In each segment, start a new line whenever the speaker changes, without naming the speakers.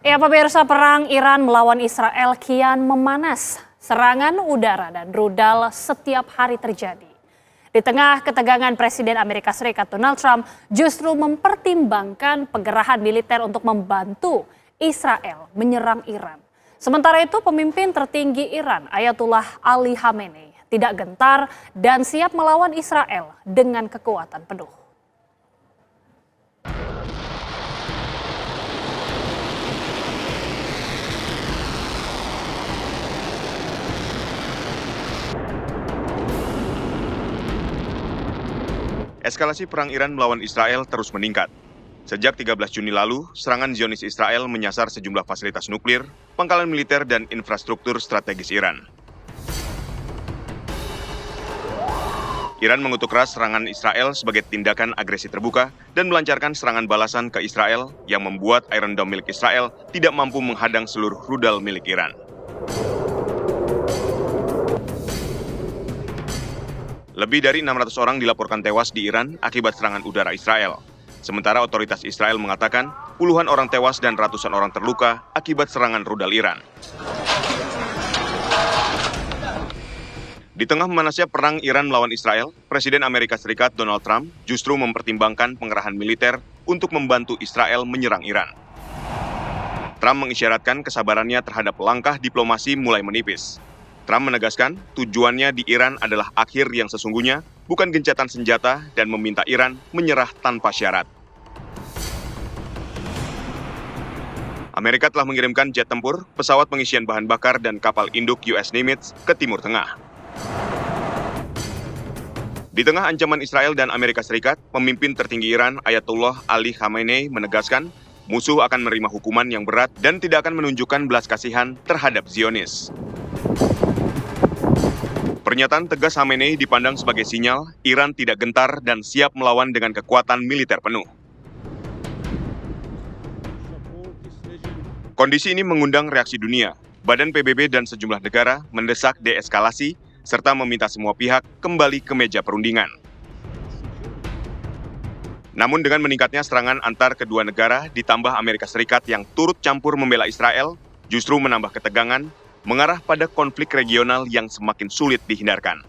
Ya, pemirsa, perang Iran melawan Israel kian memanas. Serangan udara dan rudal setiap hari terjadi. Di tengah ketegangan, Presiden Amerika Serikat Donald Trump justru mempertimbangkan penggerahan militer untuk membantu Israel menyerang Iran. Sementara itu, pemimpin tertinggi Iran, Ayatollah Ali Khamenei, tidak gentar dan siap melawan Israel dengan kekuatan penuh.
Eskalasi perang Iran melawan Israel terus meningkat. Sejak 13 Juni lalu, serangan Zionis Israel menyasar sejumlah fasilitas nuklir, pangkalan militer, dan infrastruktur strategis Iran. Iran mengutuk keras serangan Israel sebagai tindakan agresi terbuka dan melancarkan serangan balasan ke Israel yang membuat Iron Dome milik Israel tidak mampu menghadang seluruh rudal milik Iran. Lebih dari 600 orang dilaporkan tewas di Iran akibat serangan udara Israel. Sementara otoritas Israel mengatakan puluhan orang tewas dan ratusan orang terluka akibat serangan rudal Iran. Di tengah memanasnya perang Iran melawan Israel, Presiden Amerika Serikat Donald Trump justru mempertimbangkan pengerahan militer untuk membantu Israel menyerang Iran. Trump mengisyaratkan kesabarannya terhadap langkah diplomasi mulai menipis. Trump menegaskan tujuannya di Iran adalah akhir yang sesungguhnya, bukan gencatan senjata, dan meminta Iran menyerah tanpa syarat. Amerika telah mengirimkan jet tempur, pesawat pengisian bahan bakar, dan kapal induk US Nimitz ke Timur Tengah. Di tengah ancaman Israel dan Amerika Serikat, pemimpin tertinggi Iran, Ayatollah Ali Khamenei, menegaskan musuh akan menerima hukuman yang berat dan tidak akan menunjukkan belas kasihan terhadap Zionis. Pernyataan tegas Khamenei dipandang sebagai sinyal Iran tidak gentar dan siap melawan dengan kekuatan militer penuh. Kondisi ini mengundang reaksi dunia. Badan PBB dan sejumlah negara mendesak deeskalasi serta meminta semua pihak kembali ke meja perundingan. Namun dengan meningkatnya serangan antar kedua negara ditambah Amerika Serikat yang turut campur membela Israel, justru menambah ketegangan, mengarah pada konflik regional yang semakin sulit dihindarkan.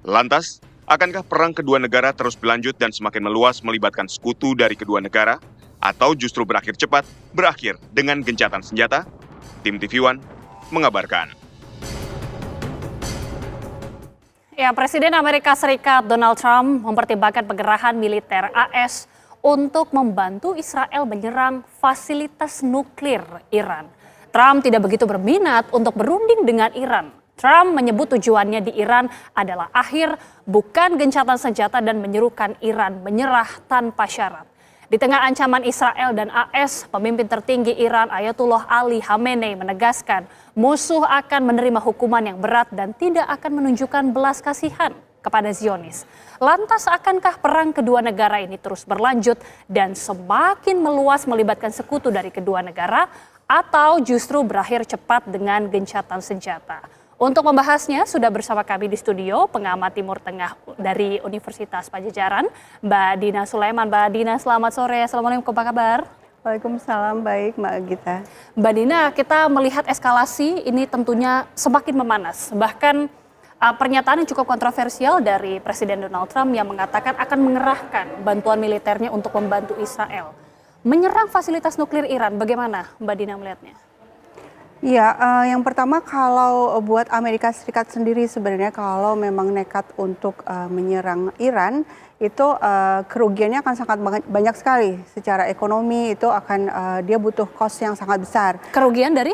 Lantas, akankah perang kedua negara terus berlanjut dan semakin meluas melibatkan sekutu dari kedua negara, atau justru berakhir cepat, berakhir dengan gencatan senjata? Tim TV One mengabarkan.
Ya, Presiden Amerika Serikat Donald Trump mempertimbangkan penggerahan militer AS untuk membantu Israel menyerang fasilitas nuklir Iran. Trump tidak begitu berminat untuk berunding dengan Iran. Trump menyebut tujuannya di Iran adalah akhir, bukan gencatan senjata, dan menyerukan Iran menyerah tanpa syarat. Di tengah ancaman Israel dan AS, pemimpin tertinggi Iran Ayatollah Ali Khamenei menegaskan musuh akan menerima hukuman yang berat dan tidak akan menunjukkan belas kasihan kepada Zionis. Lantas akankah perang kedua negara ini terus berlanjut dan semakin meluas melibatkan sekutu dari kedua negara, atau justru berakhir cepat dengan gencatan senjata? Untuk membahasnya sudah bersama kami di studio pengamat Timur Tengah dari Universitas Padjadjaran, Mbak Dina Sulaiman. Mbak Dina, selamat sore. Assalamualaikum, apa kabar?
Waalaikumsalam, baik Mbak Gita.
Mbak Dina, kita melihat eskalasi ini tentunya semakin memanas. Bahkan pernyataan yang cukup kontroversial dari Presiden Donald Trump yang mengatakan akan mengerahkan bantuan militernya untuk membantu Israel menyerang fasilitas nuklir Iran. Bagaimana Mbak Dina melihatnya?
Ya, yang pertama kalau buat Amerika Serikat sendiri sebenarnya kalau memang nekat untuk menyerang Iran, itu kerugiannya akan sangat banyak sekali. Secara ekonomi itu akan dia butuh cost yang sangat besar.
Kerugian dari?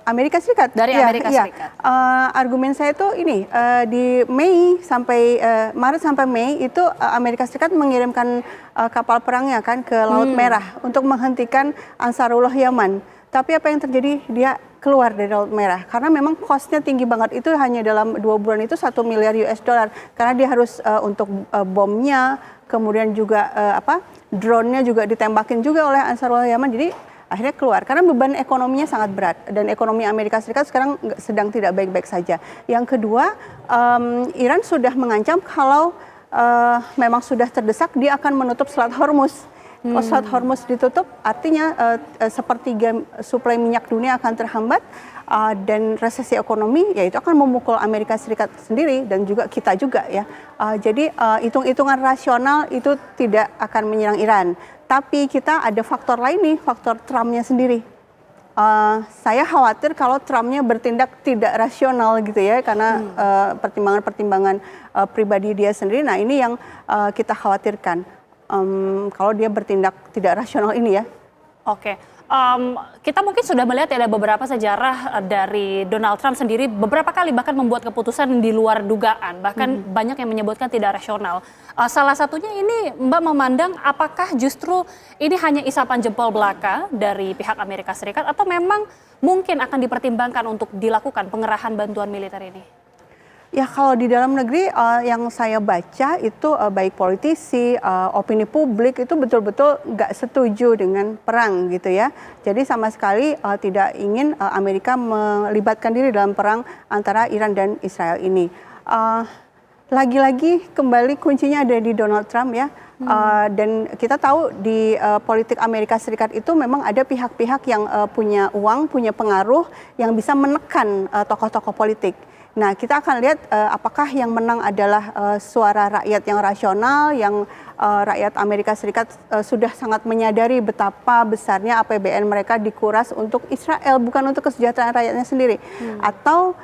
Amerika Serikat.
Dari Amerika Serikat.
Argumen saya itu ini, di Maret sampai Mei itu Amerika Serikat mengirimkan kapal perangnya kan ke Laut Merah untuk menghentikan Ansarullah Yaman. Tapi apa yang terjadi? Dia keluar dari Laut Merah karena memang cost-nya tinggi banget. Itu hanya dalam 2 bulan itu 1 miliar US dollar karena dia harus untuk bomnya, kemudian juga drone-nya juga ditembakin juga oleh Ansarullah Yaman. Jadi akhirnya keluar karena beban ekonominya sangat berat dan ekonomi Amerika Serikat sekarang sedang tidak baik-baik saja. Yang kedua, Iran sudah mengancam kalau memang sudah terdesak dia akan menutup Selat Hormuz. Kalau Strait Hormuz ditutup, artinya sepertiga suplai minyak dunia akan terhambat dan resesi ekonomi, ya itu akan memukul Amerika Serikat sendiri dan juga kita juga ya. Jadi hitung-hitungan rasional itu tidak akan menyerang Iran. Tapi kita ada faktor lain nih, faktor Trump-nya sendiri. Saya khawatir kalau Trump-nya bertindak tidak rasional gitu ya, karena pertimbangan-pertimbangan pribadi dia sendiri. Nah ini yang kita khawatirkan. Kalau dia bertindak tidak rasional ini ya.
Oke, kita mungkin sudah melihat ada beberapa sejarah dari Donald Trump sendiri beberapa kali bahkan membuat keputusan di luar dugaan, bahkan banyak yang menyebutkan tidak rasional. Salah satunya ini Mbak memandang apakah justru ini hanya isapan jempol belaka dari pihak Amerika Serikat atau memang mungkin akan dipertimbangkan untuk dilakukan pengerahan bantuan militer ini?
Ya kalau di dalam negeri yang saya baca itu baik politisi, opini publik itu betul-betul nggak setuju dengan perang gitu ya. Jadi sama sekali tidak ingin Amerika melibatkan diri dalam perang antara Iran dan Israel ini. Lagi-lagi kembali kuncinya ada di Donald Trump ya. Dan kita tahu di politik Amerika Serikat itu memang ada pihak-pihak yang punya uang, punya pengaruh yang bisa menekan tokoh-tokoh politik. Nah, kita akan lihat apakah yang menang adalah suara rakyat yang rasional, yang rakyat Amerika Serikat sudah sangat menyadari betapa besarnya APBN mereka dikuras untuk Israel, bukan untuk kesejahteraan rakyatnya sendiri. Atau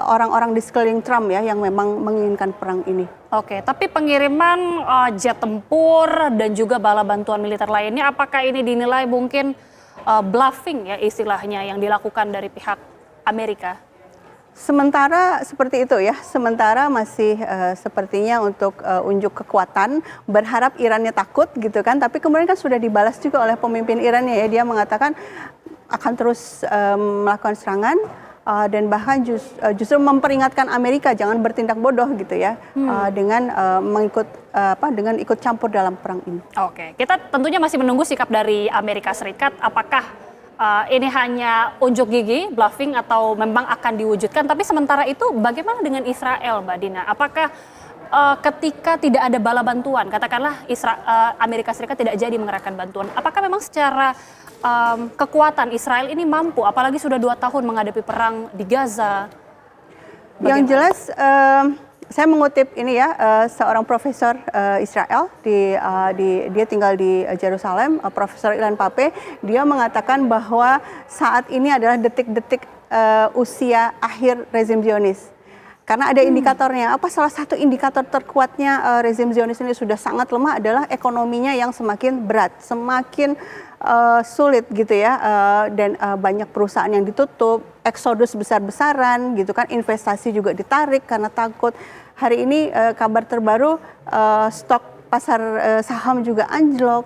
orang-orang di sekeliling Trump ya yang memang menginginkan perang ini.
Oke, tapi pengiriman jet tempur dan juga bala bantuan militer lainnya, apakah ini dinilai mungkin bluffing ya istilahnya yang dilakukan dari pihak Amerika?
Sementara seperti itu ya, sementara masih sepertinya untuk unjuk kekuatan, berharap Irannya takut gitu kan, tapi kemudian kan sudah dibalas juga oleh pemimpin Irannya ya, dia mengatakan akan terus melakukan serangan dan bahkan justru memperingatkan Amerika jangan bertindak bodoh gitu ya, dengan dengan ikut campur dalam perang ini.
Oke, kita tentunya masih menunggu sikap dari Amerika Serikat, apakah ini hanya unjuk gigi, bluffing, atau memang akan diwujudkan. Tapi sementara itu bagaimana dengan Israel, Mbak Dina? Apakah ketika tidak ada bala bantuan, katakanlah Amerika Serikat tidak jadi mengerahkan bantuan, apakah memang secara kekuatan Israel ini mampu, apalagi sudah 2 tahun menghadapi perang di Gaza? Bagaimana?
Yang jelas saya mengutip ini ya, seorang profesor Israel dia tinggal di Yerusalem, Profesor Ilan Pappé, dia mengatakan bahwa saat ini adalah detik-detik usia akhir rezim Zionis. Karena ada indikatornya. Apa salah satu indikator terkuatnya rezim Zionis ini sudah sangat lemah adalah ekonominya yang semakin berat, semakin sulit gitu ya, dan banyak perusahaan yang ditutup, eksodus besar-besaran gitu kan, investasi juga ditarik karena takut. Hari ini kabar terbaru stok pasar saham juga anjlok